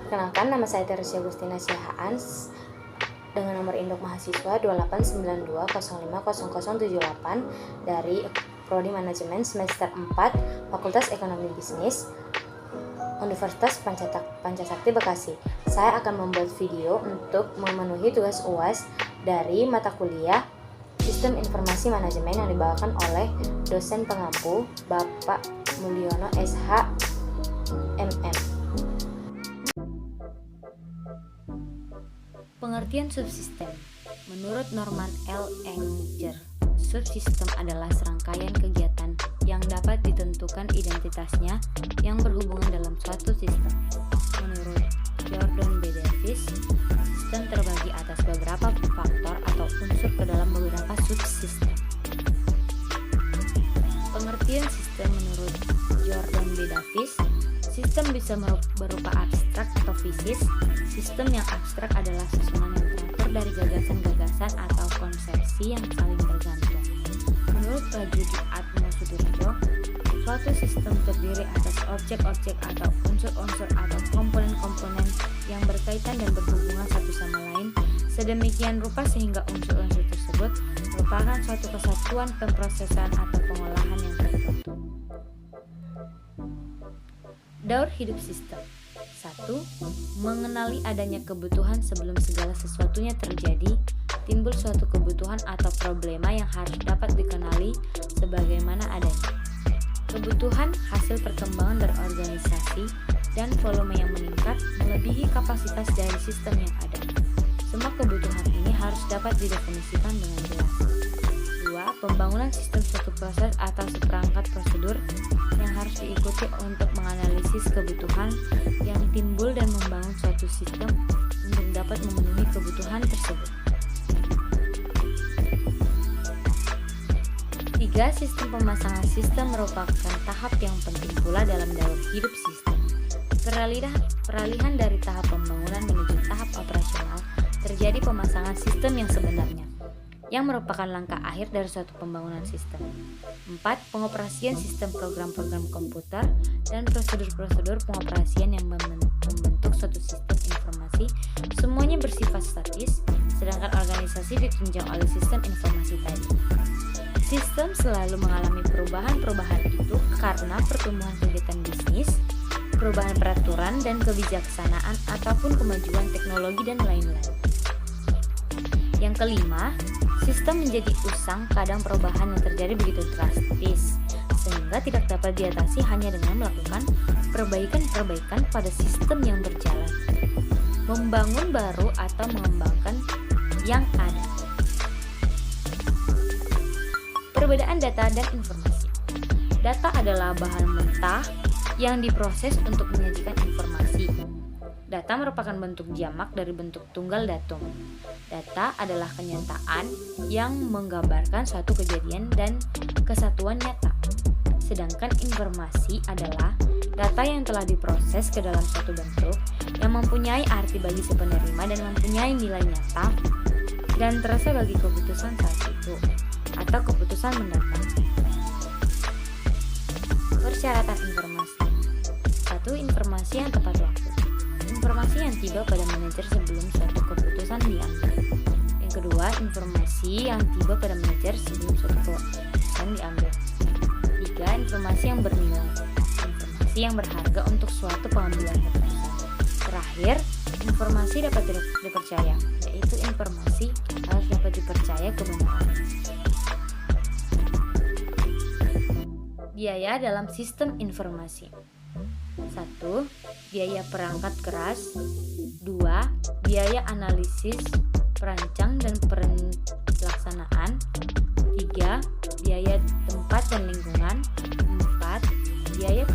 Perkenalkan, nama saya Teresia Agustina Siahaan dengan nomor induk mahasiswa 2892050078 dari Prodi Manajemen semester 4 Fakultas Ekonomi Bisnis Universitas Pancasakti Bekasi. Saya akan membuat video untuk memenuhi tugas UAS dari mata kuliah Sistem Informasi Manajemen yang dibawakan oleh dosen pengampu Bapak Mulyono SH MM. Pengertian subsistem. Menurut Norman L. Enger, subsistem adalah serangkaian kegiatan yang dapat ditentukan identitasnya yang berhubungan dalam suatu sistem. Menurut Jordan B. Davis, sistem terbagi atas beberapa faktor atau unsur ke dalam beberapa subsistem. Pengertian sistem menurut Jordan B. Davis, sistem bisa berupa abstrak atau fisis. Sistem yang abstrak adalah susunan yang teratur dari gagasan-gagasan atau konsepsi yang saling bergantung. Menurut Rajudi Atmo Sudurjo, suatu sistem terdiri atas objek-objek atau unsur-unsur atau komponen-komponen yang berkaitan dan berhubungan satu sama lain sedemikian rupa sehingga unsur-unsur tersebut merupakan suatu kesatuan pemrosesan atau pengolahan yang tertentu. Daur hidup sistem. 1. Mengenali adanya kebutuhan sebelum segala sesuatunya terjadi. Timbul suatu kebutuhan atau problema yang harus dapat dikenali sebagaimana adanya. Kebutuhan hasil perkembangan berorganisasi dan volume yang meningkat melebihi kapasitas dari sistem yang ada. Semua kebutuhan ini harus dapat didefinisikan dengan jelas. 2. Pembangunan sistem suatu proses atau seperangkat prosedur yang harus diikuti untuk menganalisis kebutuhan yang timbul dan membangun suatu sistem untuk dapat memenuhi kebutuhan tersebut. 3. Sistem pemasangan sistem merupakan tahap yang penting pula dalam daur hidup sistem. Peralihan dari tahap pembangunan menuju tahap operasional terjadi pemasangan sistem yang sebenarnya, yang merupakan langkah akhir dari suatu pembangunan sistem. 4. Pengoperasian sistem program-program komputer dan prosedur-prosedur pengoperasian yang membentuk suatu sistem informasi semuanya bersifat statis, sedangkan organisasi ditunjang oleh sistem informasi tadi. Sistem selalu mengalami perubahan-perubahan itu karena pertumbuhan kegiatan bisnis, perubahan peraturan dan kebijaksanaan ataupun kemajuan teknologi dan lain-lain. Yang kelima, sistem menjadi usang kadang perubahan yang terjadi begitu drastis sehingga tidak dapat diatasi hanya dengan melakukan perbaikan-perbaikan pada sistem yang berjalan, membangun baru atau mengembangkan yang ada. Perbedaan data dan informasi. Data adalah bahan mentah yang diproses untuk menyajikan informasi. Data merupakan bentuk jamak dari bentuk tunggal datum. Data adalah kenyataan yang menggambarkan suatu kejadian dan kesatuan nyata. Sedangkan informasi adalah data yang telah diproses ke dalam suatu bentuk yang mempunyai arti bagi si penerima dan mempunyai nilai nyata dan terasa bagi keputusan saat itu atau keputusan mendatang. Persyaratan informasi. 1. Informasi yang tepat waktu. Informasi yang tiba pada manajer sebelum suatu keputusan diambil. Yang kedua, informasi yang tiba pada manajer sebelum suatu keputusan diambil. 3. Informasi yang bernilai. Informasi yang berharga untuk suatu pengambilan keputusan. Terakhir, informasi dapat dipercaya, yaitu informasi harus dapat dipercaya kebenarannya. Biaya dalam sistem informasi. 1. Biaya perangkat keras. 2. Biaya analisis, perancang dan pelaksanaan. 3. Biaya tempat dan lingkungan. 4. Biaya